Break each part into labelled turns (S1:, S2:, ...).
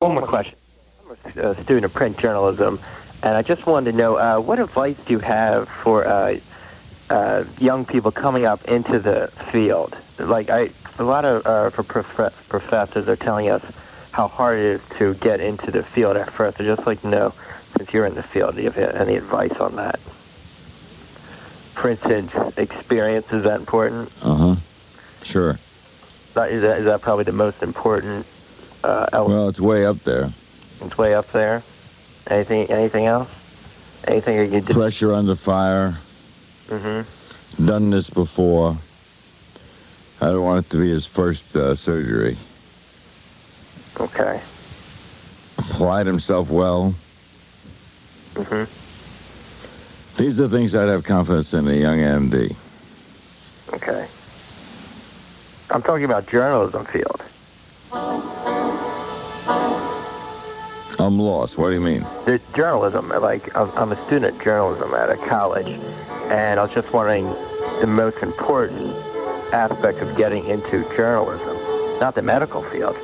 S1: One more question. I'm a student of print journalism, and I just wanted to know what advice do you have for young people coming up into the field? A lot of professors are telling us how hard it is to get into the field at first. I'd just like to know, since you're in the field, do you have any advice on that? For instance, experience, is that important?
S2: Sure.
S1: Is that probably the most important element?
S2: Well, it's way up there.
S1: It's way up there. Anything else? Anything you can do?
S2: Pressure under fire. Done this before. I don't want it to be his first surgery.
S1: Okay.
S2: Applied himself well. These are things I'd have confidence in a young MD.
S1: Okay. I'm talking about journalism field.
S2: I'm lost. What do you mean?
S1: The journalism, I'm a student of journalism at a college, and I was just wondering the most important aspect of getting into journalism, not the medical field.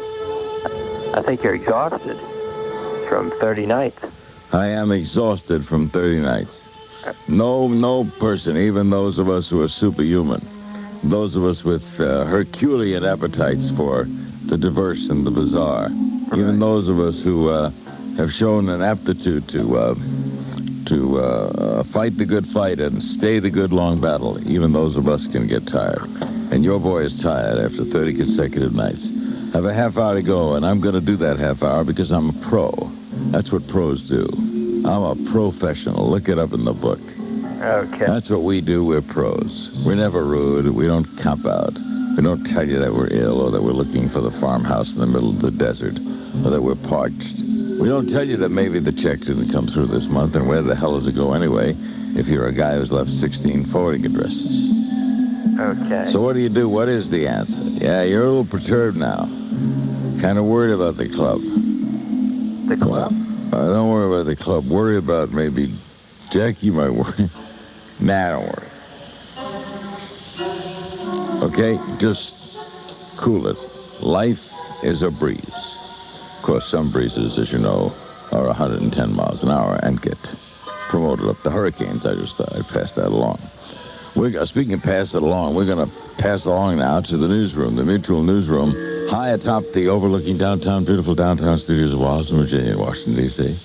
S1: I think you're exhausted from 30 nights.
S2: I am exhausted from 30 nights. No person, even those of us who are superhuman, those of us with Herculean appetites for the diverse and the bizarre, even those of us who have shown an aptitude to fight the good fight and stay the good long battle, even those of us can get tired. And your boy is tired after 30 consecutive nights. I have a half hour to go, and I'm going to do that half hour because I'm a pro. That's what pros do. I'm a professional. Look it up in the book.
S1: Okay.
S2: That's what we do. We're pros. We're never rude. We don't cop out. We don't tell you that we're ill or that we're looking for the farmhouse in the middle of the desert or that we're parched. We don't tell you that maybe the check didn't come through this month, and where the hell does it go anyway if you're a guy who's left 16 forwarding addresses.
S1: Okay.
S2: So what do you do? What is the answer? Yeah, you're a little perturbed now. Kind of worried about the club.
S1: The club?
S2: Don't worry about the club. Worry about maybe... Jack, you might worry. Nah, don't worry. Okay? Just cool it. Life is a breeze. Of course, some breezes, as you know, are 110 miles an hour and get promoted up to hurricanes. I just thought I'd pass that along. Speaking of pass it along, we're going to pass along now to the newsroom, the Mutual Newsroom, high atop the overlooking beautiful downtown studios of Washington, Virginia, and Washington, D.C.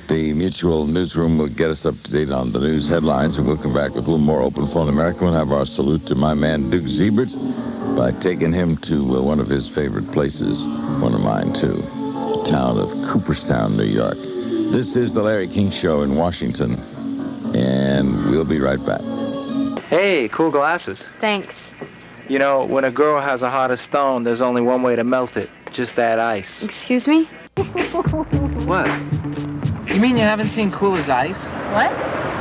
S2: The Mutual Newsroom will get us up to date on the news headlines, and we'll come back with a little more open phone America. We'll have our salute to my man, Duke Ziebert, by taking him to one of his favorite places, one of mine, too, the town of Cooperstown, New York. This is the Larry King Show in Washington, and we'll be right back.
S3: Hey, cool glasses.
S4: Thanks.
S3: You know, when a girl has a heart of stone, there's only one way to melt it. Just add ice.
S4: Excuse me?
S3: What? You mean you haven't seen Cool as Ice?
S4: What?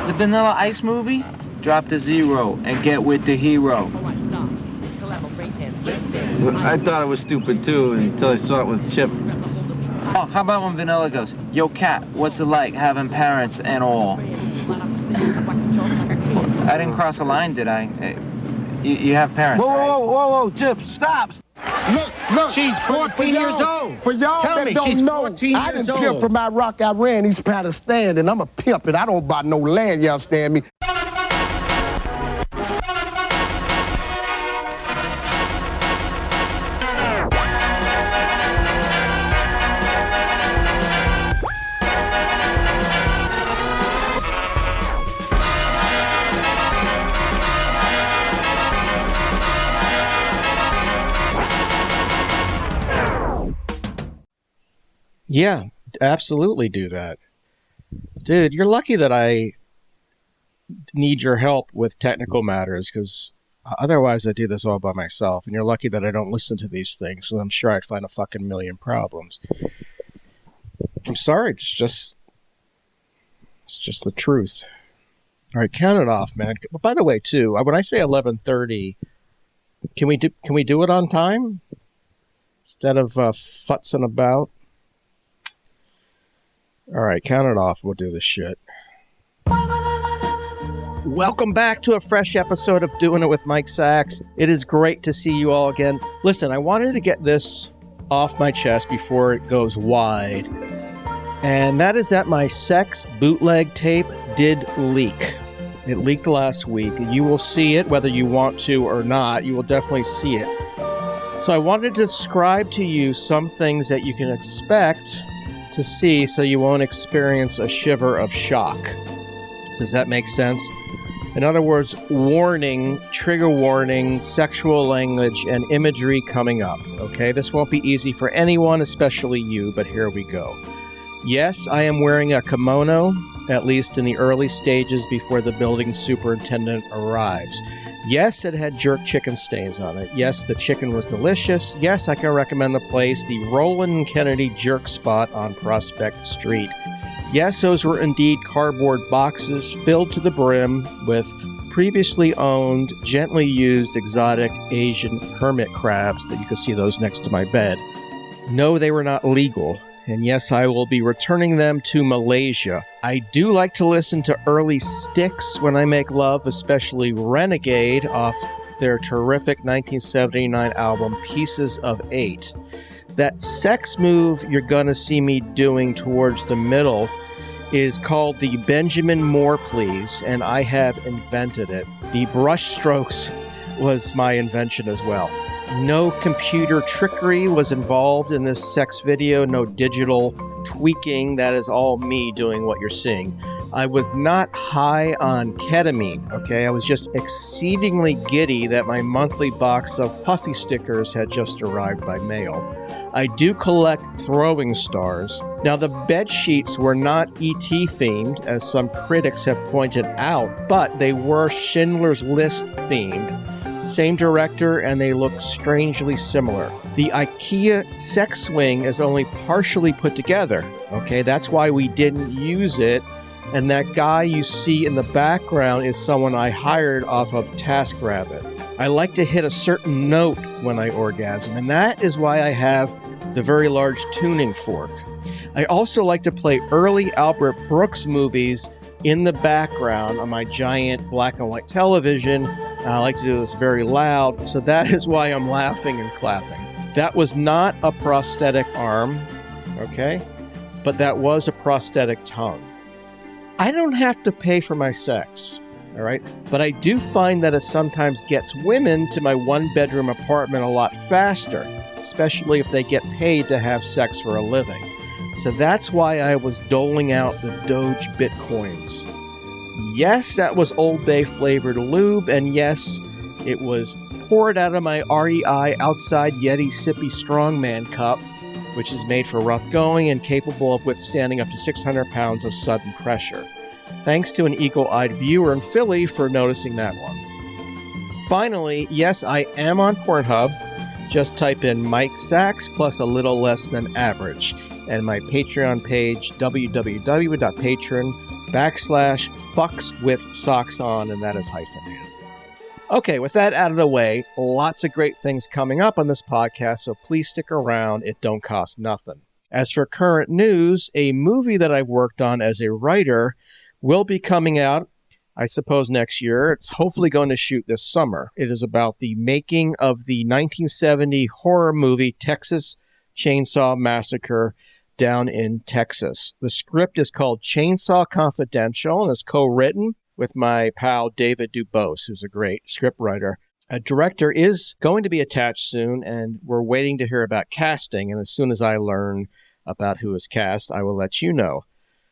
S3: The Vanilla Ice movie? Drop the zero and get with the hero. I thought it was stupid, too, until I saw it with Chip. Oh, how about when Vanilla goes, "Yo, Cat, what's it like having parents and all?" I didn't cross a line, did I? You have parents, right?
S5: Whoa, Chip, stop! Look,
S6: she's 14 years old.
S5: For y'all
S6: Tell
S5: that
S6: me,
S5: don't
S6: she's
S5: know,
S6: 14
S5: I
S6: years
S5: didn't pimp
S6: old.
S5: from Iraq, Iran, East Palestine, and I'm a pimp, and I don't buy no land, you understand me?
S6: Yeah, absolutely do that. Dude, you're lucky that I need your help with technical matters, because otherwise I do this all by myself, and you're lucky that I don't listen to these things, so I'm sure I'd find a fucking million problems. I'm sorry, it's just the truth. All right, count it off, man. By the way, too, when I say 11:30, can we do it on time instead of futzing about? All right, count it off. We'll do this shit. Welcome back to a fresh episode of Doing It with Mike Sachs. It is great to see you all again. Listen, I wanted to get this off my chest before it goes wide. And that is that my sex bootleg tape did leak. It leaked last week. You will see it whether you want to or not. You will definitely see it. So I wanted to describe to you some things that you can expect to see so you won't experience a shiver of shock. Does that make sense? In other words, warning, trigger warning, sexual language, and imagery coming up. Okay, this won't be easy for anyone, especially you, but here we go. Yes, I am wearing a kimono, at least in the early stages before the building superintendent arrives. Yes, it had jerk chicken stains on it. Yes, the chicken was delicious. Yes, I can recommend the place, the Roland Kennedy Jerk Spot on Prospect Street. Yes, those were indeed cardboard boxes filled to the brim with previously owned, gently used exotic Asian hermit crabs that you can see those next to my bed. No, they were not legal. And yes, I will be returning them to Malaysia. I do like to listen to early Styx when I make love, especially Renegade off their terrific 1979 album Pieces of Eight. That sex move you're going to see me doing towards the middle is called the Benjamin Moore Please, and I have invented it. The brush strokes was my invention as well. No computer trickery was involved in this sex video, no digital tweaking. That is all me doing what you're seeing. I was not high on ketamine, okay? I was just exceedingly giddy that my monthly box of puffy stickers had just arrived by mail. I do collect throwing stars. Now, the bed sheets were not E.T. themed, as some critics have pointed out, but they were Schindler's List themed. Same director, and they look strangely similar. The IKEA sex swing is only partially put together, okay? That's why we didn't use it. And that guy you see in the background is someone I hired off of TaskRabbit. I like to hit a certain note when I orgasm, and that is why I have the very large tuning fork. I also like to play early Albert Brooks movies in the background on my giant black and white television. I like to do this very loud, so that is why I'm laughing and clapping. That was not a prosthetic arm, okay? But that was a prosthetic tongue. I don't have to pay for my sex, all right? But I do find that it sometimes gets women to my one-bedroom apartment a lot faster, especially if they get paid to have sex for a living. So that's why I was doling out the Doge Bitcoins. Yes, that was Old Bay flavored lube, and yes, it was poured out of my REI Outside Yeti Sippy Strongman cup, which is made for rough going and capable of withstanding up to 600 pounds of sudden pressure. Thanks to an eagle-eyed viewer in Philly for noticing that one. Finally, yes, I am on Pornhub. Just type in Mike Sachs plus a little less than average. And my Patreon page, www.patreon.com/fuckswithsockson, and that is hyphenated. Okay, with that out of the way, lots of great things coming up on this podcast, so please stick around. It don't cost nothing. As for current news, a movie that I've worked on as a writer will be coming out, I suppose, next year. It's hopefully going to shoot this summer. It is about the making of the 1970 horror movie Texas Chainsaw Massacre down in Texas. The script is called Chainsaw Confidential and is co-written with my pal David Dubose, who's a great scriptwriter. A director is going to be attached soon, and we're waiting to hear about casting, and as soon as I learn about who is cast, I will let you know.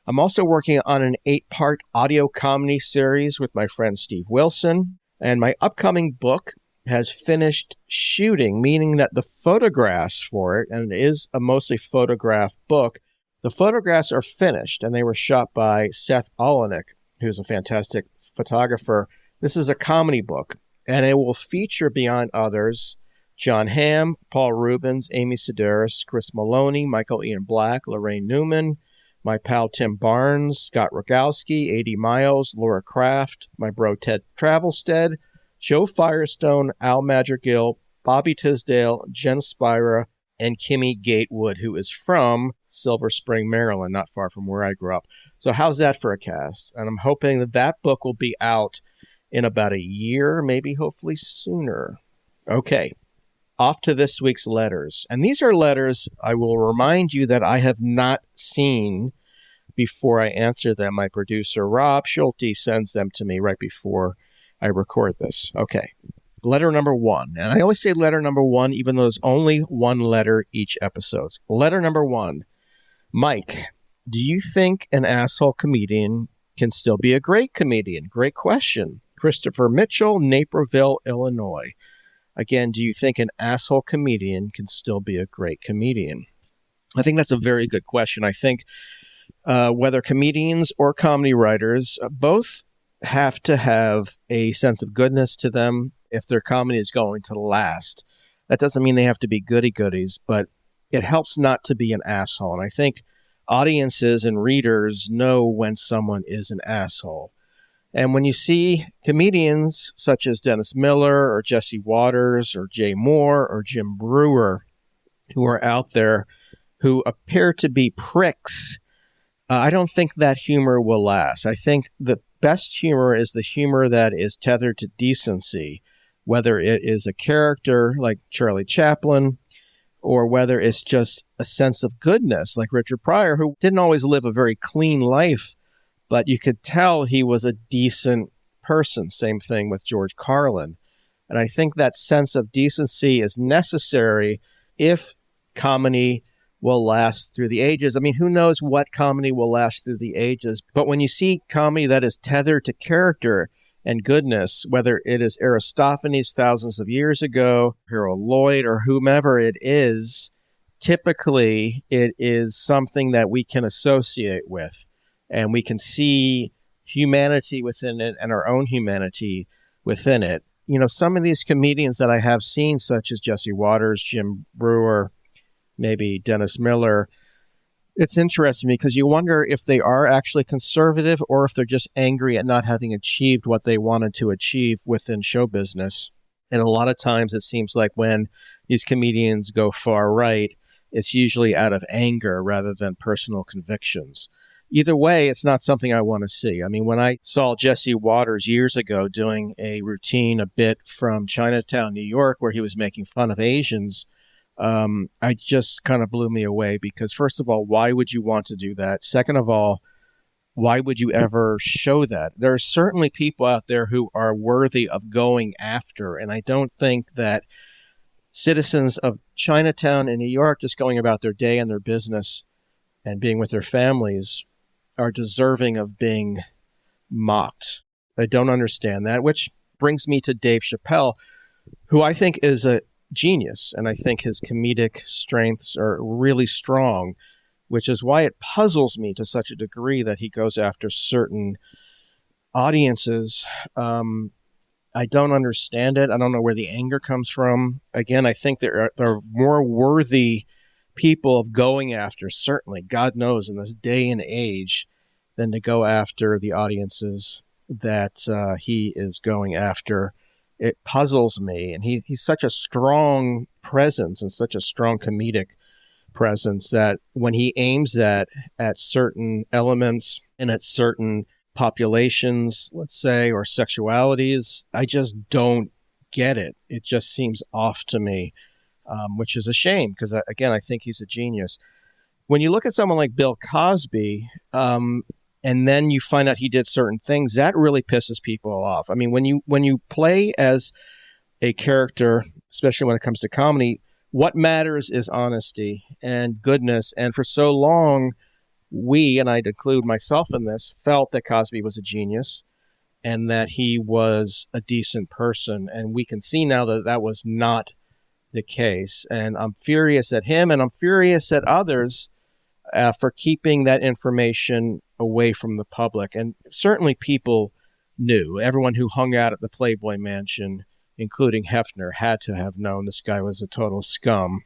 S6: I'm also working on an 8-part audio comedy series with my friend Steve Wilson, and my upcoming book has finished shooting, meaning that the photographs for it, and it is a mostly photograph book, the photographs are finished, and they were shot by Seth Olenek, who's a fantastic photographer. This is a comedy book, and it will feature, beyond others, John Hamm, Paul Rubens, Amy Sedaris, Chris Maloney, Michael Ian Black, Lorraine Newman, my pal Tim Barnes, Scott Rogowski, A.D. Miles, Laura Kraft, my bro Ted Travelstead, Joe Firestone, Al Madrigal, Bobby Tisdale, Jen Spira, and Kimmy Gatewood, who is from Silver Spring, Maryland, not far from where I grew up. So how's that for a cast? And I'm hoping that that book will be out in about a year, maybe hopefully sooner. Okay. off to this week's letters. And these are letters I will remind you that I have not seen before I answer them. My producer, Rob Schulte, sends them to me right before I record this. Okay. Letter number 1. And I always say letter number 1, even though there's only one letter each episode. Letter number 1. Mike, do you think an asshole comedian can still be a great comedian? Great question. Christopher Mitchell, Naperville, Illinois. Again, do you think an asshole comedian can still be a great comedian? I think that's a very good question. I think whether comedians or comedy writers, both have to have a sense of goodness to them if their comedy is going to last. That doesn't mean they have to be goody-goodies, but it helps not to be an asshole. And I think audiences and readers know when someone is an asshole. And when you see comedians such as Dennis Miller or Jesse Waters or Jay Moore or Jim Brewer who are out there who appear to be pricks, I don't think that humor will last. I think the best humor is the humor that is tethered to decency, whether it is a character like Charlie Chaplin or whether it's just a sense of goodness like Richard Pryor, who didn't always live a very clean life, but you could tell he was a decent person. Same thing with George Carlin. And I think that sense of decency is necessary if comedy will last through the ages. I mean, who knows what comedy will last through the ages? But when you see comedy that is tethered to character and goodness, whether it is Aristophanes thousands of years ago, Harold Lloyd, or whomever it is, typically it is something that we can associate with. And we can see humanity within it and our own humanity within it. You know, some of these comedians that I have seen, such as Jesse Waters, Jim Brewer, maybe Dennis Miller, it's interesting because you wonder if they are actually conservative or if they're just angry at not having achieved what they wanted to achieve within show business. And a lot of times it seems like when these comedians go far right, it's usually out of anger rather than personal convictions. Either way, it's not something I want to see. I mean, when I saw Jesse Waters years ago doing a routine, a bit from Chinatown, New York, where he was making fun of Asians, I just kind of blew me away because, first of all, why would you want to do that? Second of all, why would you ever show that? There are certainly people out there who are worthy of going after, and I don't think that citizens of Chinatown in New York just going about their day and their business and being with their families are deserving of being mocked. I don't understand that, which brings me to Dave Chappelle, who I think is a genius, and I think his comedic strengths are really strong, which is why it puzzles me to such a degree that he goes after certain audiences. I don't understand it. I don't know where the anger comes from. Again, I think there are more worthy people of going after, certainly, God knows, in this day and age, than to go after the audiences that he is going after. It puzzles me. And he's such a strong presence and such a strong comedic presence that when he aims at certain elements and at certain populations, let's say, or sexualities, I just don't get it. It just seems off to me. Which is a shame because, again, I think he's a genius. When you look at someone like Bill Cosby, and then you find out he did certain things, that really pisses people off. I mean, when you play as a character, especially when it comes to comedy, what matters is honesty and goodness. And for so long, we, and I'd include myself in this, felt that Cosby was a genius and that he was a decent person. And we can see now that that was not the case. And I'm furious at him and I'm furious at others for keeping that information away from the public. And certainly people knew. Everyone who hung out at the Playboy Mansion, including Hefner, had to have known this guy was a total scum.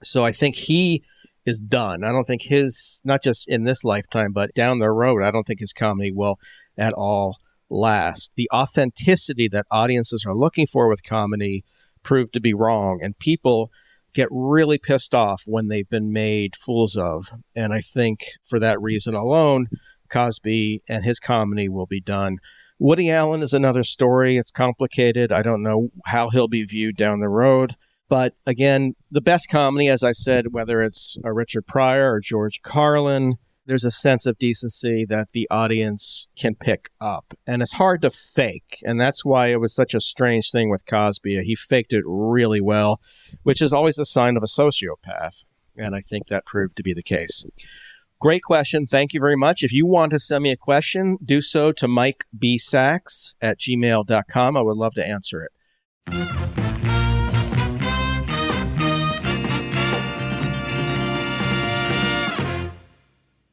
S6: So I think he is done. I don't think his, not just in this lifetime, but down the road, I don't think his comedy will at all last. The authenticity that audiences are looking for with comedy proved to be wrong, and people get really pissed off when they've been made fools of. And I think for that reason alone, Cosby and his comedy will be done. Woody Allen is another story. It's complicated. I don't know how he'll be viewed down the road. But again, the best comedy, as I said, whether it's a Richard Pryor or George Carlin, there's a sense of decency that the audience can pick up. And it's hard to fake. And that's why it was such a strange thing with Cosby. He faked it really well, which is always a sign of a sociopath. And I think that proved to be the case. Great question. Thank you very much. If you want to send me a question, do so to mikebsacks@gmail.com. I would love to answer it.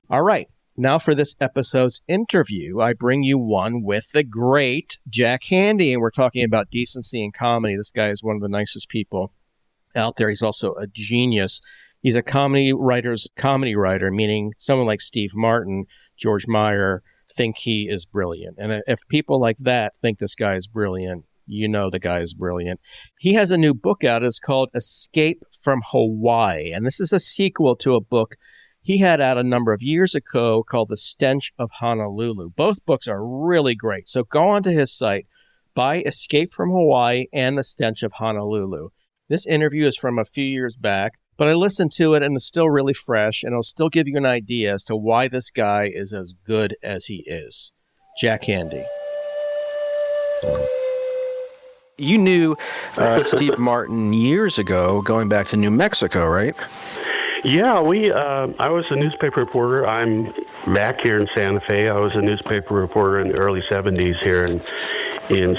S6: All right. Now for this episode's interview, I bring you one with the great Jack Handey, and we're talking about decency and comedy. This guy is one of the nicest people out there. He's also a genius. He's a comedy writer's comedy writer, meaning someone like Steve Martin, George Meyer, think he is brilliant. And if people like that think this guy is brilliant, you know the guy is brilliant. He has a new book out. It's called Escape from Hawaii, and this is a sequel to a book he had out a number of years ago called The Stench of Honolulu. Both books are really great. So go onto his site, buy Escape from Hawaii and The Stench of Honolulu. This interview is from a few years back, but I listened to it and it's still really fresh, and it'll still give you an idea as to why this guy is as good as he is. Jack Handey. You knew Steve Martin years ago, going back to New Mexico, right?
S4: Yeah, I was a newspaper reporter. I'm back here in Santa Fe. I was a newspaper reporter in the early 70s here in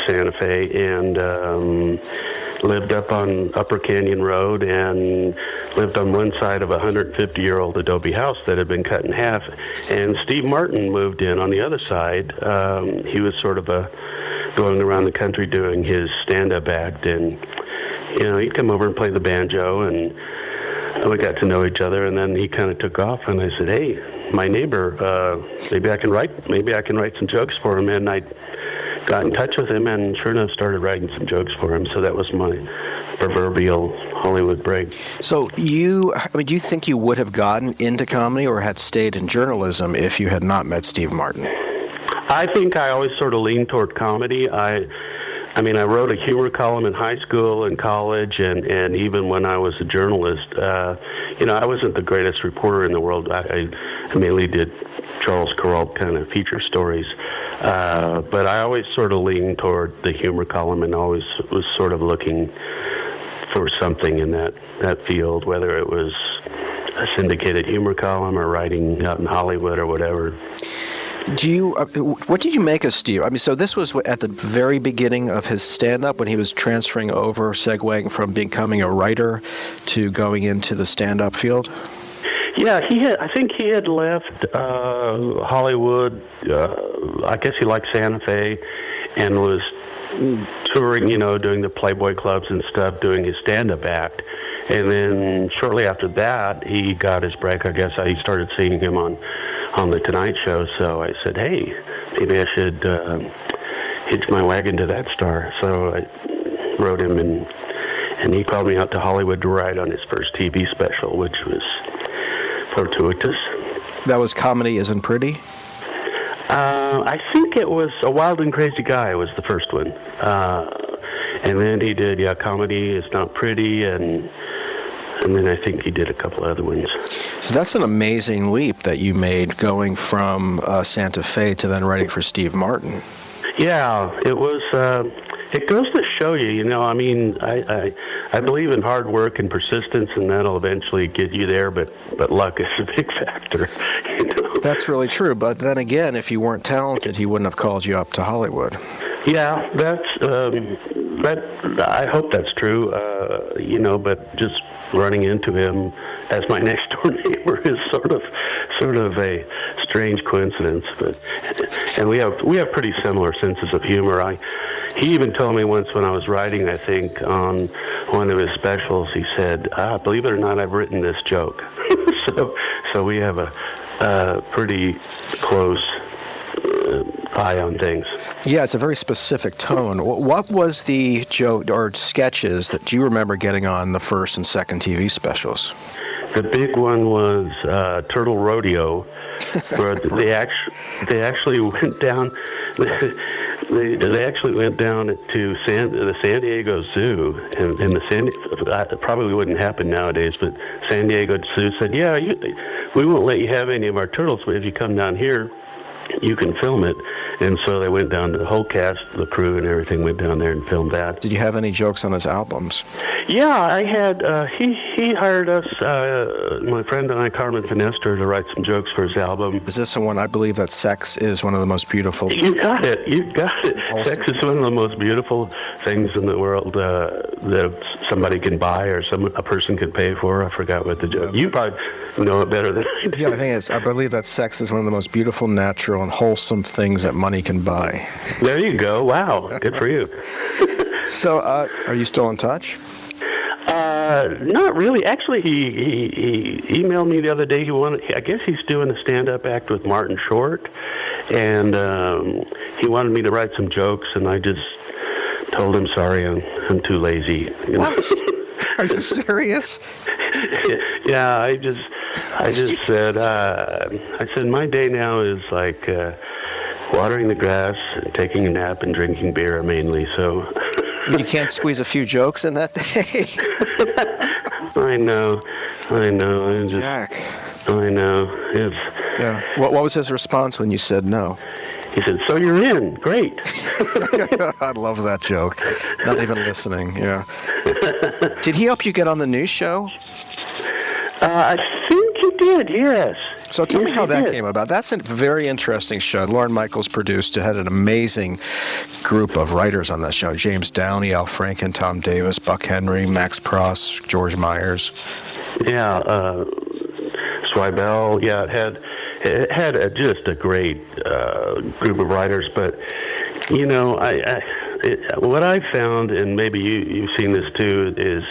S4: Santa Fe, and lived up on Upper Canyon Road and lived on one side of a 150-year-old adobe house that had been cut in half. And Steve Martin moved in on the other side. He was sort of going around the country doing his stand-up act, and he'd come over and play the banjo, and we got to know each other, and then he kind of took off, and I said, hey, my neighbor, maybe I can write some jokes for him. And I got in touch with him, and sure enough started writing some jokes for him. So that was my proverbial Hollywood break.
S6: So do you think you would have gotten into comedy or had stayed in journalism if you had not met Steve Martin?
S4: I think I always sort of leaned toward comedy. I wrote a humor column in high school and college, and even when I was a journalist, I wasn't the greatest reporter in the world. I mainly did Charles Kuralt kind of feature stories, but I always sort of leaned toward the humor column and always was sort of looking for something in that field, whether it was a syndicated humor column or writing out in Hollywood or whatever.
S6: What did you make of Steve? So this was at the very beginning of his stand-up when he was transferring over, segueing from becoming a writer to going into the stand-up field?
S4: Yeah, I think he had left Hollywood. I guess he liked Santa Fe and was touring, doing the Playboy clubs and stuff, doing his stand-up act. And then shortly after that, he got his break. I guess I started seeing him on The Tonight Show. So I said, hey, maybe I should hitch my wagon to that star. So I wrote him, and he called me out to Hollywood to write on his first TV special, which was fortuitous.
S6: That was Comedy Isn't Pretty?
S4: I think it was A Wild and Crazy Guy was the first one. And then he did, Comedy Is Not Pretty, and then I think he did a couple other ones.
S6: So that's an amazing leap that you made going from Santa Fe to then writing for Steve Martin.
S4: Yeah, it was. It goes to show you, I believe in hard work and persistence, and that'll eventually get you there. But luck is a big factor.
S6: That's really true. But then again, if you weren't talented, he wouldn't have called you up to Hollywood.
S4: Yeah, I hope that's true. But just running into him as my next door neighbor is sort of a strange coincidence. And we have pretty similar senses of humor. He even told me once when I was writing, I think, on one of his specials, he said, believe it or not, I've written this joke. So we have a pretty close eye on things.
S6: Yeah, it's a very specific tone. What was the joke or sketches that you remember getting on the first and second TV specials?
S4: The big one was Turtle Rodeo, where they actually went down. They actually went down to the San Diego Zoo, and that probably wouldn't happen nowadays, but San Diego Zoo said, yeah, we won't let you have any of our turtles, but if you come down here, you can film it. And so they went down to the whole cast, the crew and everything went down there and filmed that.
S6: Did you have any jokes on his albums?
S4: Yeah, I had, he hired us, my friend and I, Carmen Finestra, to write some jokes for his album.
S6: Is this the one? I believe that sex is one of the most beautiful.
S4: You got it.
S6: Awesome.
S4: Sex is one of the most beautiful things in the world that somebody can buy or a person can pay for. I forgot what the joke. You probably know it better than I do.
S6: Yeah, I believe that sex is one of the most beautiful, natural, and wholesome things that money can buy.
S4: There you go. Wow. Good for you.
S6: So, are you still in touch?
S4: Not really. Actually, he emailed me the other day. I guess he's doing a stand-up act with Martin Short, and he wanted me to write some jokes, and I just told him, sorry, I'm too lazy. You know?
S6: Are you serious?
S4: Yeah, I just said, my day now is like watering the grass, taking a nap, and drinking beer mainly. So.
S6: You can't squeeze a few jokes in that day.
S4: I know.
S6: Jack.
S4: I know.
S6: Yeah. What was his response when you said no?
S4: He said, so you're in. Great.
S6: I love that joke. Not even listening, yeah. Did he help you get on the news show?
S4: I think he did, yes.
S6: So tell me how that came about. That's a very interesting show. Lorne Michaels produced. It had an amazing group of writers on that show. James Downey, Al Franken, Tom Davis, Buck Henry, Max Pross, George Myers.
S4: Yeah, Swibel. Yeah, it had just a great group of writers. But, you know, what I found, and maybe you've seen this too, is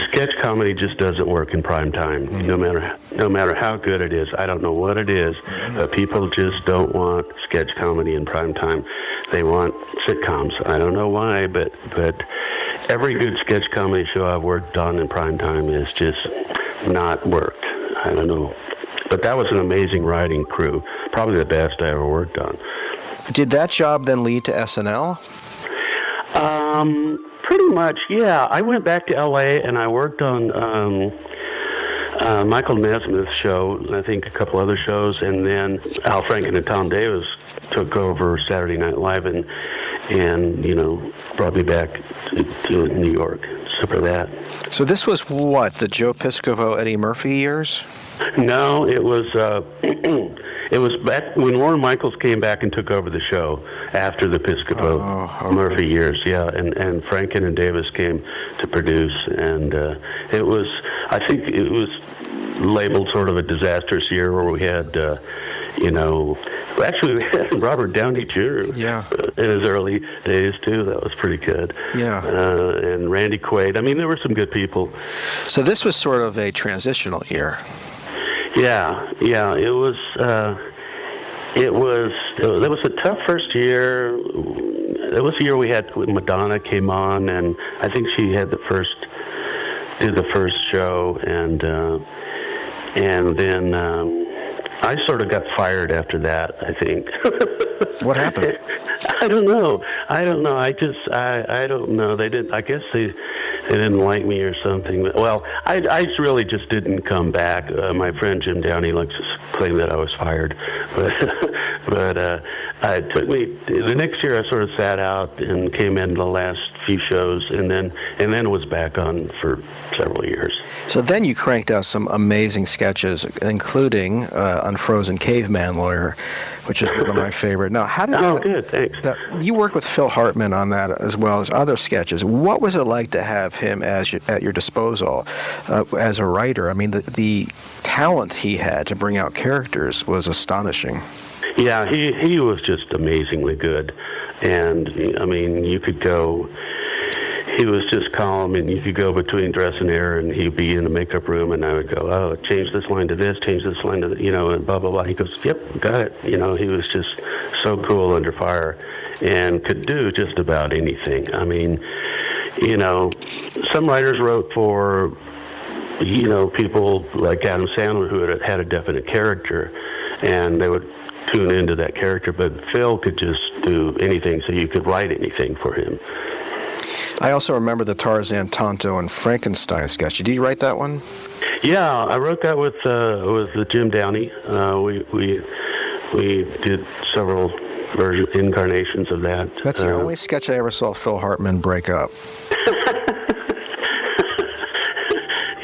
S4: sketch comedy just doesn't work in prime time. No matter how good it is. I don't know what it is, but people just don't want sketch comedy in prime time. They want sitcoms. I don't know why, but every good sketch comedy show I've worked on in prime time is just not worked. I don't know. But that was an amazing writing crew. Probably the best I ever worked on.
S6: Did that job then lead to SNL?
S4: Pretty much, yeah. I went back to L.A. and I worked on Michael Nesmith's show, and I think a couple other shows, and then Al Franken and Tom Davis took over Saturday Night Live and you know, brought me back to New York. So for that.
S6: So this was what, the Joe Piscopo, Eddie Murphy years?
S4: No, it was it was back when Lorne Michaels came back and took over the show after the Piscopo Murphy years, yeah, and Franken and Davis came to produce, and I think it was labeled sort of a disastrous year where we had, you know, actually we had Robert Downey Jr. In his early days too. That was pretty good.
S6: Yeah.
S4: And Randy Quaid. I mean, there were some good people.
S6: So this was sort of a transitional year.
S4: Yeah, it was a tough first year. It was the year we had Madonna came on, and I think she had did the first show, and then I sort of got fired after that, I think.
S6: What happened?
S4: I don't know. I don't know. I don't know. They didn't. I guess they didn't like me or something. Well, I really just didn't come back. My friend Jim Downey likes to claim that I was fired, but it took me. The next year, I sort of sat out and came in the last few shows, and then was back on for several years.
S6: So then you cranked out some amazing sketches, including Unfrozen Caveman Lawyer, which is one of my favorite. Now, how did
S4: good, thanks.
S6: You worked with Phil Hartman on that as well as other sketches. What was it like to have him at your disposal as a writer? I mean, the talent he had to bring out characters was astonishing.
S4: Yeah, he was just amazingly good, and I mean, you could go. He was just calm, and you could go between dress and air, and he'd be in the makeup room, and I would go, oh, change this line to this, change this line to, you know, and blah, blah, blah. He goes, yep, got it. You know, he was just so cool under fire and could do just about anything. I mean, you know, some writers wrote for, you know, people like Adam Sandler who had a definite character, and they would tune into that character. But Phil could just do anything, so you could write anything for him.
S6: I also remember the Tarzan, Tonto, and Frankenstein sketch. Did you write that one?
S4: Yeah, I wrote that with Jim Downey. We did several incarnations of that.
S6: That's the only sketch I ever saw Phil Hartman break up.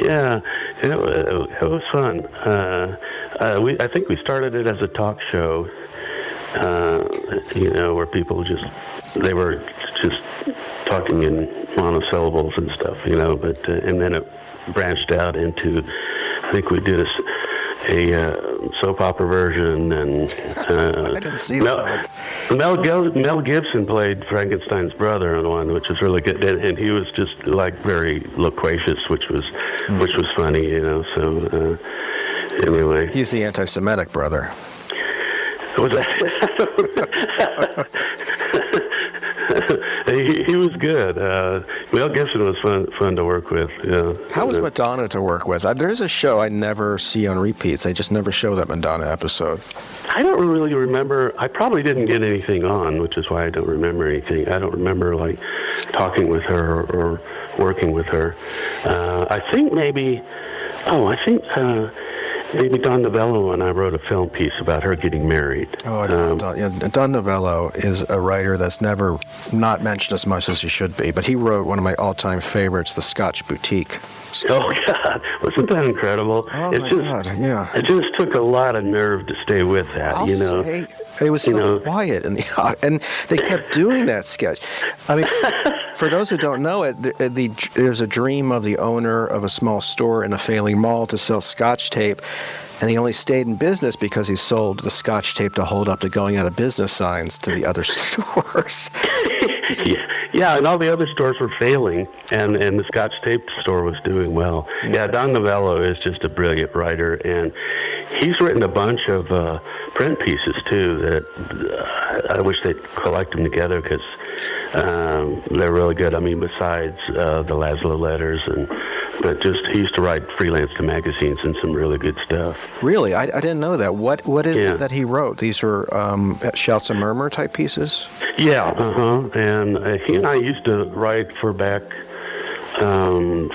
S4: Yeah, it was fun. I think we started it as a talk show, where people they were just talking in monosyllables and stuff, but and then it branched out into, I think we did a soap opera version, and
S6: I didn't see that.
S4: Mel Gibson played Frankenstein's brother on one, which was really good, and he was just like very loquacious, which was funny, So anyway,
S6: He's the anti-Semitic brother.
S4: Was that? He was good. Mel Gibson was fun to work with. Yeah.
S6: How was Madonna to work with? There's a show I never see on repeats. They just never show that Madonna episode.
S4: I don't really remember. I probably didn't get anything on, which is why I don't remember anything. I don't remember like talking with her or working with her. I think maybe. Maybe Don Novello and I wrote a film piece about her getting married.
S6: Don Novello is a writer that's never not mentioned as much as he should be, but he wrote one of my all-time favorites, The Scotch Boutique.
S4: Oh, God. Wasn't that incredible?
S6: Oh, my God, yeah.
S4: It just took a lot of nerve to stay with that,
S6: I'll say, it was so quiet, and they kept doing that sketch. I mean, for those who don't know it, there's a dream of the owner of a small store in a failing mall to sell Scotch tape, and he only stayed in business because he sold the Scotch tape to hold up the going out of business signs to the other stores.
S4: Yeah, and all the other stores were failing, and the Scotch tape store was doing well. Yeah, Don Novello is just a brilliant writer, and he's written a bunch of print pieces, too, that I wish they'd collect them together, because they're really good. I mean, besides the Laszlo letters, but he used to write freelance to magazines and some really good stuff.
S6: Really? I didn't know that. What is it that he wrote? These were Shouts and Murmur type pieces?
S4: Yeah, and he and I used to write for back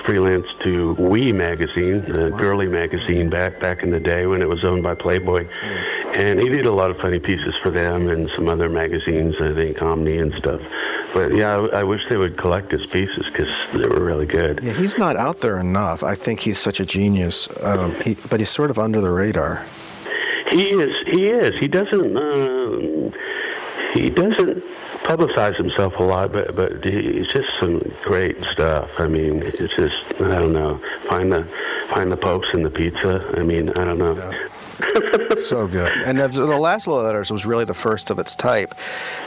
S4: freelance to We magazine, the girly magazine back in the day when it was owned by Playboy. And he did a lot of funny pieces for them and some other magazines, I think Omni and stuff. But yeah, I wish they would collect his pieces because they were really good.
S6: Yeah, he's not out there enough. I think he's such a genius, but he's sort of under the radar.
S4: He is. He doesn't publicize himself a lot, but he's just some great stuff. I mean, it's just, I don't know, find the popes in the pizza. I mean, I don't know.
S6: Yeah. So good. And the Laszlo letters was really the first of its type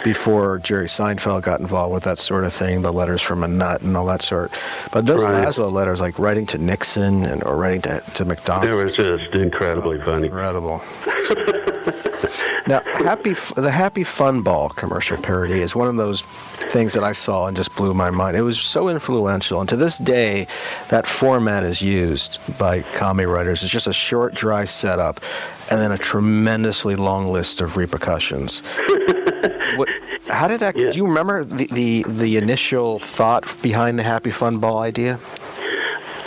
S6: before Jerry Seinfeld got involved with that sort of thing, the letters from a nut and all that sort. But those Laszlo letters, like writing to Nixon or writing to McDonald's.
S4: It was just incredibly funny.
S6: Incredible. Now, the Happy Fun Ball commercial parody is one of those things that I saw and just blew my mind. It was so influential, and to this day, that format is used by comedy writers. It's just a short, dry setup, and then a tremendously long list of repercussions. How did that? Do you remember the initial thought behind the Happy Fun Ball idea?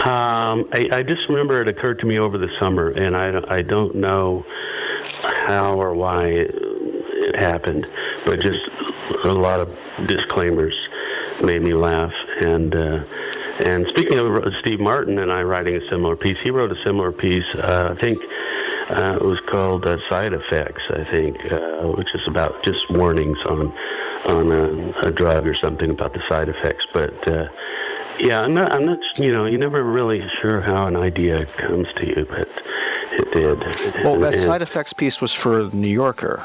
S4: I just remember it occurred to me over the summer, and I don't know how or why it happened, but just a lot of disclaimers made me laugh. And speaking of Steve Martin and I writing a similar piece, he wrote a similar piece. I think it was called Side Effects. I think, which is about just warnings on a drug or something about the side effects. But yeah, I'm not. You're never really sure how an idea comes to you, but it did.
S6: Well, that Side Effects piece was for The New Yorker.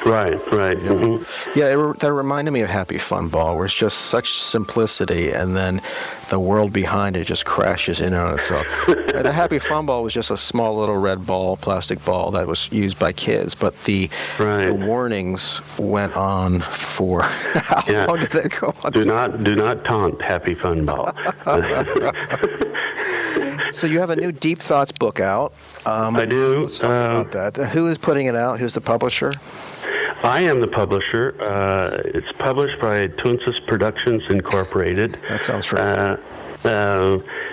S4: Right.
S6: Yeah,
S4: Mm-hmm.
S6: yeah, that reminded me of Happy Fun Ball, where it's just such simplicity, and then the world behind it just crashes in on itself. The Happy Fun Ball was just a small little red ball, plastic ball that was used by kids, but the warnings went on for how long did they go on?
S4: Do not taunt Happy Fun Ball.
S6: So you have a new Deep Thoughts book out.
S4: I do.
S6: Let's talk about that. Who is putting it out? Who's the publisher?
S4: I am the publisher. It's published by Twinsis Productions Incorporated.
S6: That sounds right.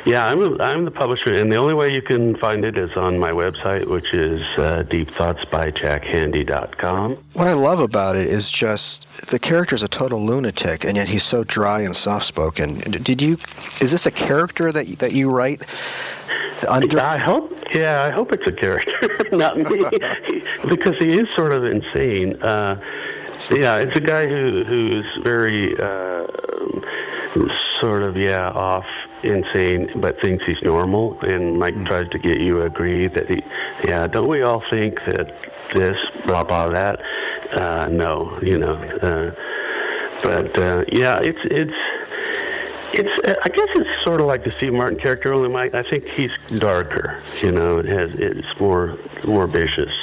S4: Yeah, I'm the publisher, and the only way you can find it is on my website, which is deepthoughtsbyjackhandey.com.
S6: What I love about it is just the character's a total lunatic, and yet he's so dry and soft-spoken. Is this a character that you write?
S4: I hope it's a character, not me, because he is sort of insane. Yeah, it's a guy who's very sort of off, insane, but thinks he's normal, and Mike tries to get you to agree that don't we all think that this, blah, blah, that? No, it's I guess it's sort of like the Steve Martin character, only Mike, I think he's darker, it's more vicious.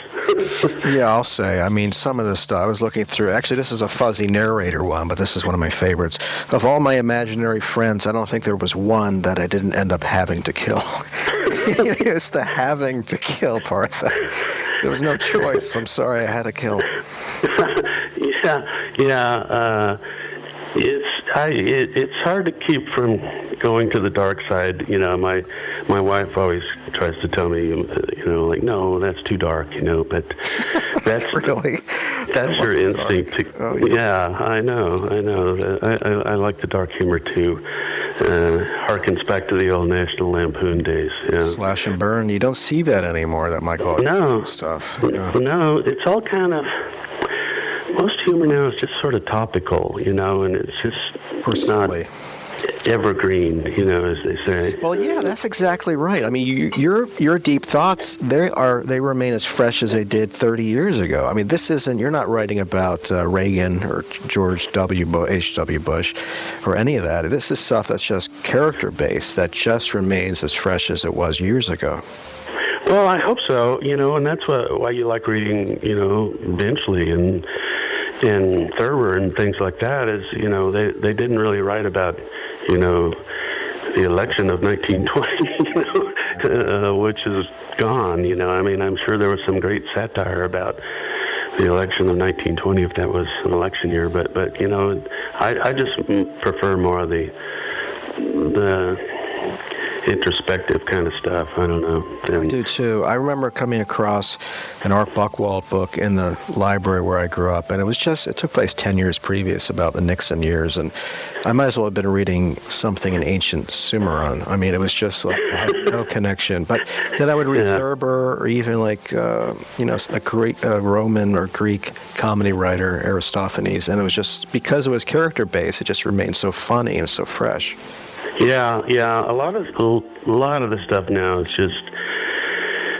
S6: Yeah, I'll say. I mean, some of this stuff, I was looking through. Actually, this is a fuzzy narrator one, but this is one of my favorites. Of all my imaginary friends, I don't think there was one that I didn't end up having to kill. It's the having to kill part. There was no choice. I'm sorry, I had to kill.
S4: It's hard to keep from going to the dark side. My wife always tries to tell me, no, that's too dark, but that's
S6: really,
S4: that's your instinct. Yeah, I know. I like the dark humor too. Harkens back to the old National Lampoon days. Yeah.
S6: Slash and burn. You don't see that anymore. That Michael stuff.
S4: No, it's all kind of. Most humor now is just sort of topical, and it's just not evergreen, as they say.
S6: Well, yeah, that's exactly right. I mean, your deep thoughts, they remain as fresh as they did 30 years ago. I mean, you're not writing about Reagan or George H.W. Bush or any of that. This is stuff that's just character-based, that just remains as fresh as it was years ago.
S4: Well, I hope so, and that's why you like reading, Benchley and Thurber and things like that is, they didn't really write about, the election of 1920, which is gone, I mean, I'm sure there was some great satire about the election of 1920 if that was an election year, but I just prefer more of the introspective kind of stuff. I don't know.
S6: I do too. I remember coming across an Art Buchwald book in the library where I grew up, and it took place 10 years previous about the Nixon years, and I might as well have been reading something in ancient Sumeron. I mean, it was just like no connection. But then I would read Thurber or even like a Greek, Roman or Greek comedy writer, Aristophanes, and it was just because it was character based, it just remained so funny and so fresh.
S4: Yeah. A lot of the stuff now is just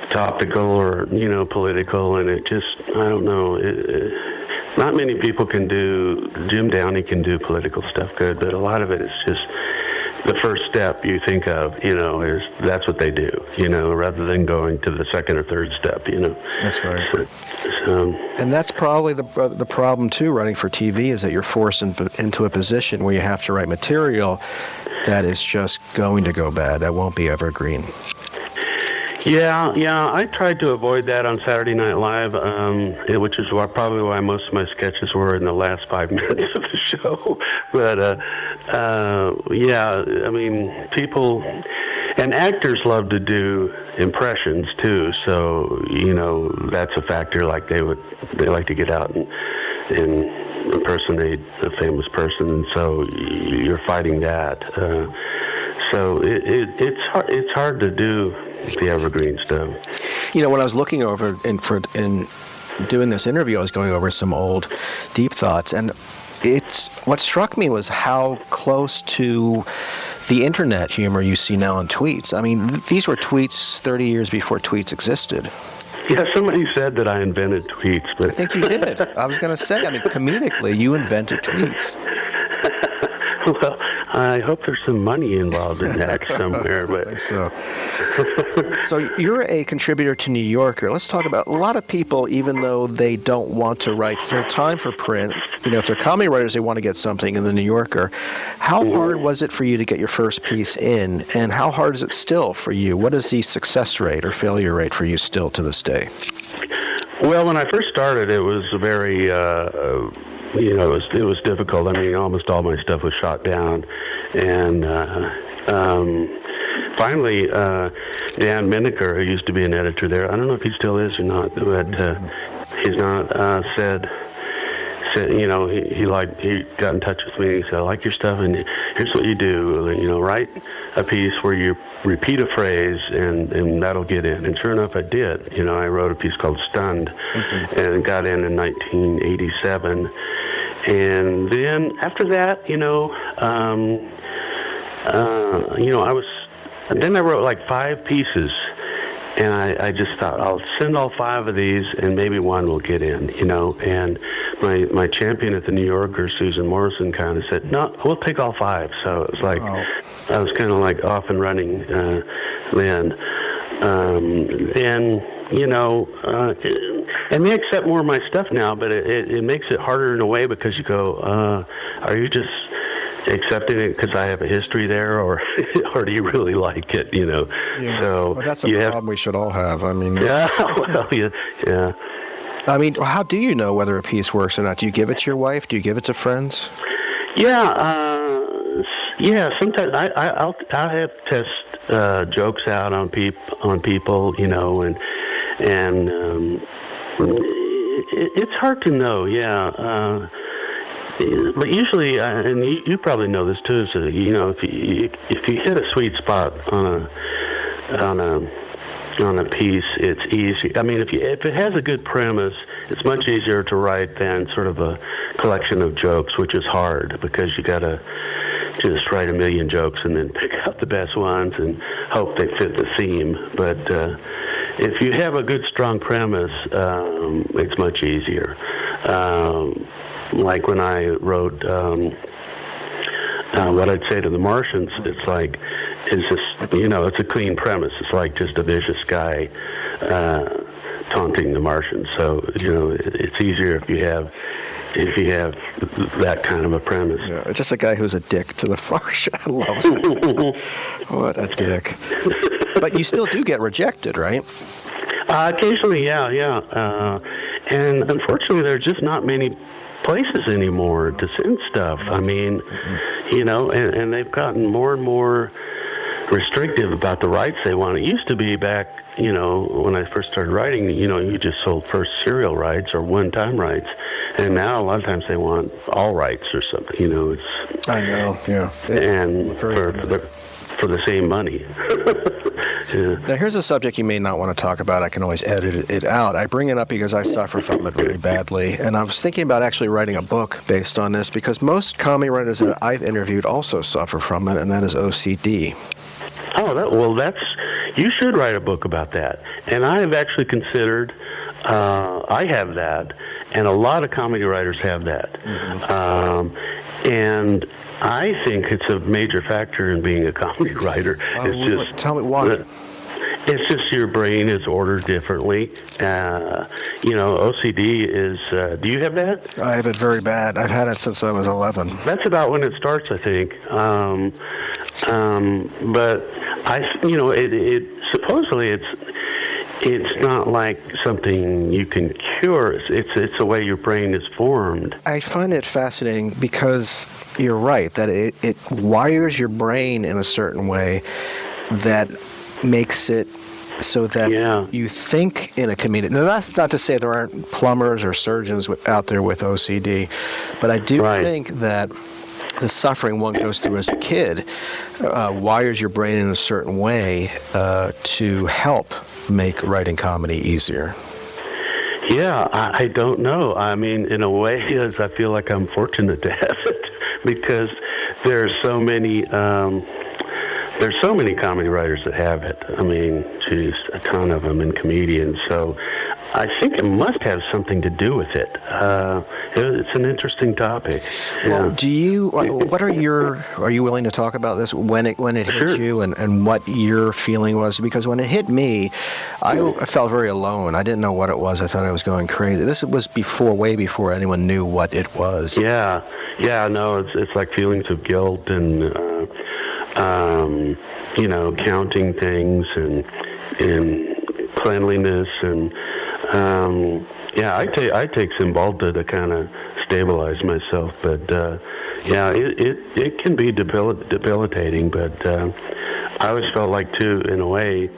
S4: topical or political, and it just I don't know. Not many people can do. Jim Downey can do political stuff good, but a lot of it is just the first step you think of. Is that's what they do. Rather than going to the second or third step.
S6: That's right. And that's probably the problem too. Writing for TV is that you're forced into a position where you have to write material that is just going to go bad. That won't be evergreen.
S4: Yeah. I tried to avoid that on Saturday Night Live, which is probably why most of my sketches were in the last 5 minutes of the show. But I mean, people and actors love to do impressions too. So that's a factor. Like they like to get out and impersonate a famous person, and so you're fighting that. So it's hard to do the evergreen stuff.
S6: When I was looking over in doing this interview, I was going over some old deep thoughts, and what struck me was how close to the internet humor you see now in tweets. I mean, these were tweets 30 years before tweets existed.
S4: Yeah, somebody said that I invented tweets, but
S6: I think you did. I was going to say, comedically, you invented tweets.
S4: Well, I hope there's some money involved in that somewhere. But
S6: I think so. So you're a contributor to New Yorker. Let's talk about a lot of people, even though they don't want to write full time for print, if they're comedy writers, they want to get something in the New Yorker. How hard was it for you to get your first piece in, and how hard is it still for you? What is the success rate or failure rate for you still to this day?
S4: Well, when I first started, it was very, it was difficult. I mean, almost all my stuff was shot down, and finally, Dan Mineker, who used to be an editor there, I don't know if he still is or not, but he's not, said, he got in touch with me. He said, I like your stuff, and here's what you do. Write a piece where you repeat a phrase, and that'll get in. And sure enough, I did. I wrote a piece called Stunned, and it got in 1987. And then after that, I wrote like 5 pieces. And I just thought, I'll send all 5 of these, and maybe one will get in, And my champion at the New Yorker, Susan Morrison, kind of said, no, we'll take all 5. So it was like, I was kind of like off and running then. And they accept more of my stuff now, but it makes it harder in a way because you go, are you just accepting it because I have a history there, or do you really like it?
S6: Yeah.
S4: So
S6: well, that's a problem we should all have. I mean,
S4: yeah.
S6: I mean, how do you know whether a piece works or not? Do you give it to your wife? Do you give it to friends?
S4: Yeah. Sometimes I'll have test jokes out on people, and it's hard to know. Yeah. But usually, and you probably know this too. So if you hit a sweet spot on a piece, it's easy. I mean, if it has a good premise, it's much easier to write than sort of a collection of jokes, which is hard because you gotta just write a million jokes and then pick out the best ones and hope they fit the theme. But if you have a good, strong premise, it's much easier. Like when I wrote What I'd Say to the Martians, it's like, it's a clean premise. It's like just a vicious guy taunting the Martians. So, it's easier if you have that kind of a premise.
S6: Yeah, just a guy who's a dick to the Martian. I love it. What a dick. But you still do get rejected, right?
S4: Occasionally, yeah. And unfortunately, there's just not many places anymore to send stuff. I mean, and they've gotten more and more restrictive about the rights they want. It used to be back, when I first started writing, you just sold first serial rights or one-time rights. And now a lot of times they want all rights or something, it's...
S6: I know, yeah.
S4: And for the same money. Yeah.
S6: Now, here's a subject you may not want to talk about. I can always edit it out. I bring it up because I suffer from it really badly. And I was thinking about actually writing a book based on this because most comedy writers that I've interviewed also suffer from it, and that is OCD.
S4: Oh, you should write a book about that. And I have actually considered, I have that, and a lot of comedy writers have that. Mm-hmm. And I think it's a major factor in being a comedy writer.
S6: Tell me why.
S4: It's just your brain is ordered differently. OCD is, do you have that?
S6: I have it very bad. I've had it since I was 11.
S4: That's about when it starts, I think. But it supposedly it's not like something you can cure. It's the way your brain is formed.
S6: I find it fascinating because you're right, that it wires your brain in a certain way that makes it so that you think in a comedic... Now, that's not to say there aren't plumbers or surgeons out there with OCD, but I do think that the suffering one goes through as a kid wires your brain in a certain way to help make writing comedy easier.
S4: Yeah, I don't know. I mean, in a way, I feel like I'm fortunate to have it because there's so many comedy writers that have it. I mean, geez, a ton of them, and comedians. So I think it must have something to do with it. It's an interesting topic.
S6: Well, are you willing to talk about this when it hit
S4: Sure.
S6: you and what your feeling was? Because when it hit me, I felt very alone. I didn't know what it was. I thought I was going crazy. This was way before anyone knew what it was.
S4: Yeah, no, it's like feelings of guilt and, counting things and cleanliness and, I take Cymbalta to kind of stabilize myself, but, it can be debilitating, but, I always felt like, too, in a way,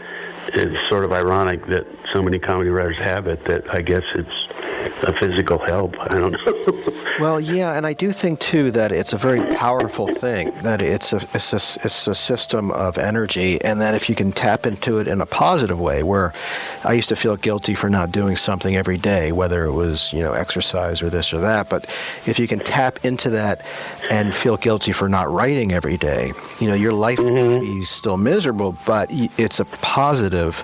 S4: it's sort of ironic that so many comedy writers have it, that I guess it's a physical help. I don't know.
S6: Well, yeah, and I do think too that it's a very powerful thing. That it's a system of energy, and that if you can tap into it in a positive way, where I used to feel guilty for not doing something every day, whether it was exercise or this or that. But if you can tap into that and feel guilty for not writing every day, your life will be still miserable, but it's a positive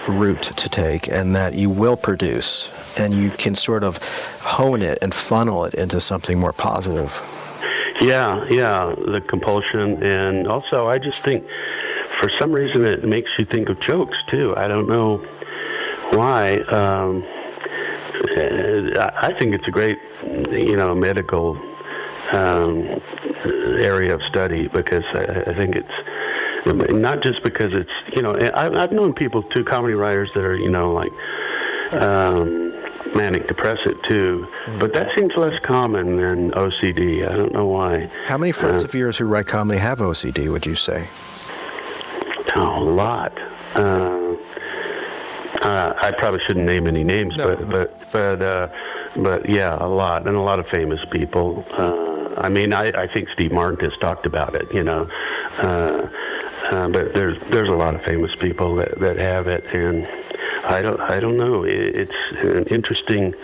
S6: route to take, and that you will produce, and you can sort of hone it and funnel it into something more positive.
S4: Yeah, the compulsion, and also I just think for some reason it makes you think of jokes too. I don't know why. I think it's a great, medical area of study, because I think it's not just because it's, I've known people too, comedy writers that are, like manic depressive too, but that seems less common than OCD. I don't know why.
S6: How many friends of yours who write comedy have OCD, would you say?
S4: Oh, a lot. I probably shouldn't name any names,
S6: No.
S4: but yeah, a lot, and a lot of famous people. I think Steve Martin has talked about it, but there's a lot of famous people that have it, and I don't know. It's an interesting.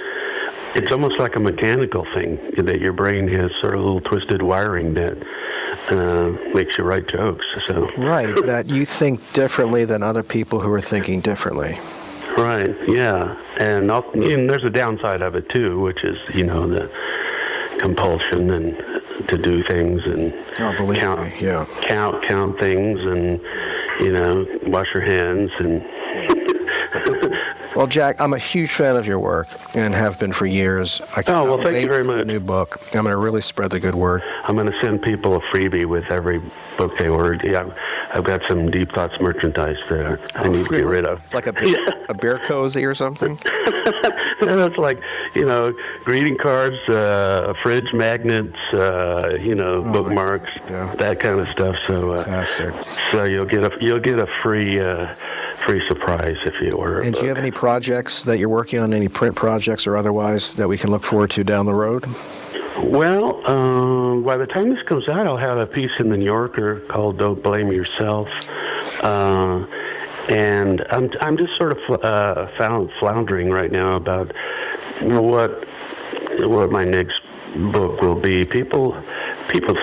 S4: It's almost like a mechanical thing, that your brain has sort of a little twisted wiring that makes you write jokes. So
S6: Right, that you think differently than other people who are thinking differently.
S4: Right. Yeah, and there's a downside of it too, which is the compulsion and to do things and count things and wash your hands and.
S6: Well, Jack, I'm a huge fan of your work and have been for years.
S4: Thank you very much.
S6: A new book. I'm going to really spread the good word.
S4: I'm going to send people a freebie with every book they order. Yeah, I've got some Deep Thoughts merchandise that I need to get rid of.
S6: Like a beer cozy or something?
S4: And it's like, greeting cards, fridge magnets, bookmarks, that kind of stuff. So,
S6: Fantastic.
S4: So you'll get a free surprise if you order.
S6: And do you have any projects that you're working on, any print projects or otherwise that we can look forward to down the road?
S4: Well, by the time this comes out, I'll have a piece in the New Yorker called "Don't Blame Yourself," and I'm just sort of floundering right now about what my next book will be. People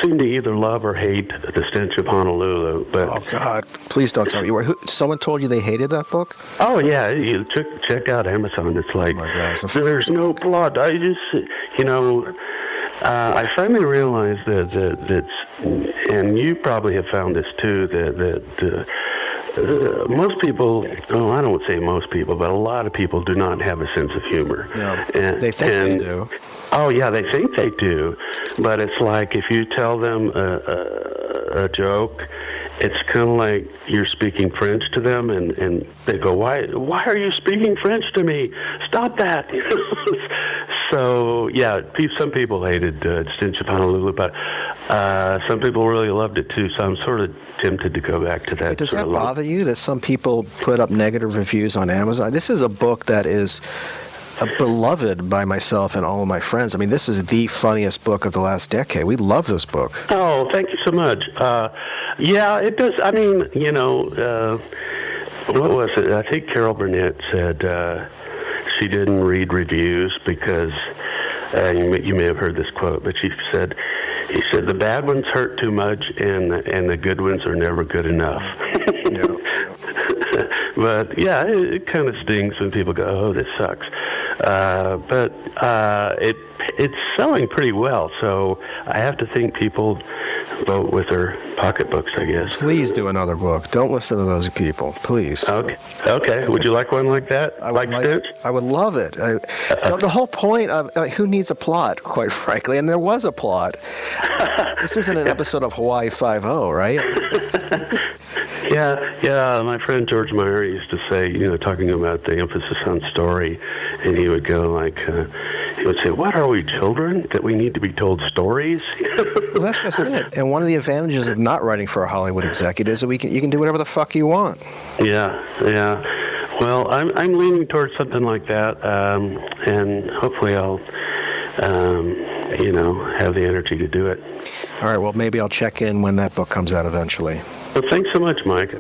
S4: seem to either love or hate The Stench of Honolulu. But
S6: oh God, please don't tell me. Someone told you they hated that book?
S4: Oh yeah, you check out Amazon. It's like, there's no plot. I just, I finally realized that, and you probably have found this too, that most people, I don't say most people, but a lot of people do not have a sense of humor.
S6: Yeah, they think they do.
S4: Oh, yeah, they think they do. But it's like if you tell them a joke, it's kind of like you're speaking French to them, and they go, why are you speaking French to me? Stop that. So, yeah, some people hated Stench of Honolulu, but some people really loved it, too. So I'm sort of tempted to go back to that.
S6: Wait, does that bother you that some people put up negative reviews on Amazon? This is a book that is beloved by myself and all of my friends. I mean, this is the funniest book of the last decade. We love this book.
S4: Oh, thank you so much. Yeah, it does. I mean, what was it? I think Carol Burnett said she didn't read reviews because, you may have heard this quote, but he said, the bad ones hurt too much and the good ones are never good enough.
S6: Yeah.
S4: But yeah, it kind of stings when people go, "Oh, this sucks." But it's selling pretty well, so I have to think people vote with their pocketbooks, I guess.
S6: Please do another book. Don't listen to those people, please.
S4: Okay. Would you like one like that?
S6: I would love it. The whole point of who needs a plot, quite frankly, and there was a plot. This isn't an episode of Hawaii Five-0, right?
S4: Yeah. My friend George Meyer used to say, talking about the emphasis on story, and he would go like, he would say, "What are we, children, that we need to be told stories?"
S6: Well, that's just it. And one of the advantages of not writing for a Hollywood executive is that you can do whatever the fuck you want.
S4: Yeah. Well, I'm leaning towards something like that, and hopefully I'll, have the energy to do it.
S6: All right. Well, maybe I'll check in when that book comes out eventually.
S4: Well, thanks so much, Mike.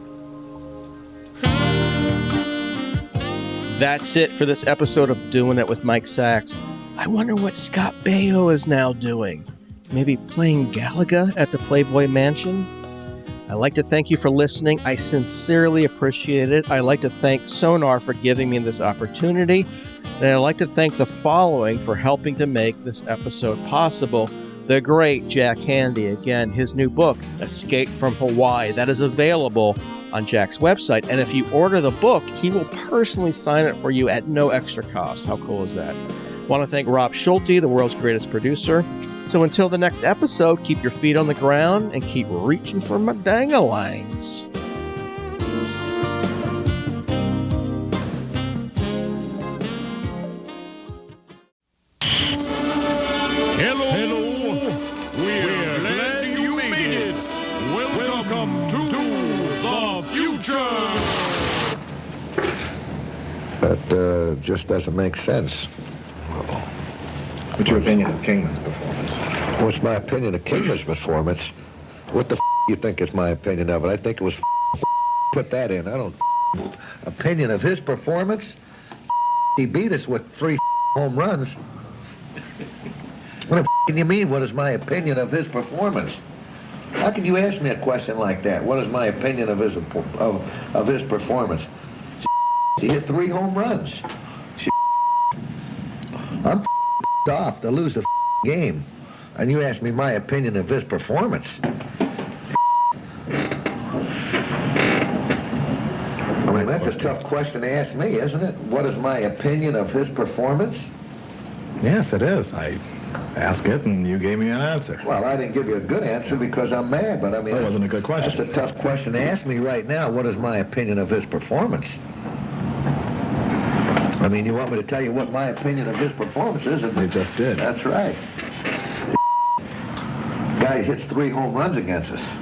S6: That's it for this episode of Doing It with Mike Sachs. I wonder what Scott Baio is now doing. Maybe playing Galaga at the Playboy Mansion? I'd like to thank you for listening. I sincerely appreciate it. I'd like to thank Sonar for giving me this opportunity. And I'd like to thank the following for helping to make this episode possible. The great Jack Handey. Again, his new book, Escape from Hawaii, that is available on Jack's website. And if you order the book, he will personally sign it for you at no extra cost. How cool is that? I want to thank Rob Schulte, the world's greatest producer. So until the next episode, keep your feet on the ground and keep reaching for my dangalangs.
S7: Hello. We're glad you made it. Welcome to the future.
S8: That just doesn't make sense.
S9: What's your opinion of Kingman's performance?
S8: What's my opinion of Kingman's performance? What the you think is my opinion of it? I think it was put that in. I don't opinion of his performance. He beat us with 3 home runs. What the you mean? What is my opinion of his performance? How can you ask me a question like that? What is my opinion of his performance? He hit 3 home runs. I'm off to lose the game, and you ask me my opinion of his performance. I mean, that's a tough question to ask me, isn't it? What is my opinion of his performance?
S9: Yes, it is. I asked it, and you gave me an answer.
S8: Well, I didn't give you a good answer because I'm mad, but I mean...
S9: That wasn't a good question.
S8: That's a tough question to ask me right now. What is my opinion of his performance? I mean, you want me to tell you what my opinion of his performance is?
S9: You just did.
S8: That's right. Guy hits 3 home runs against us.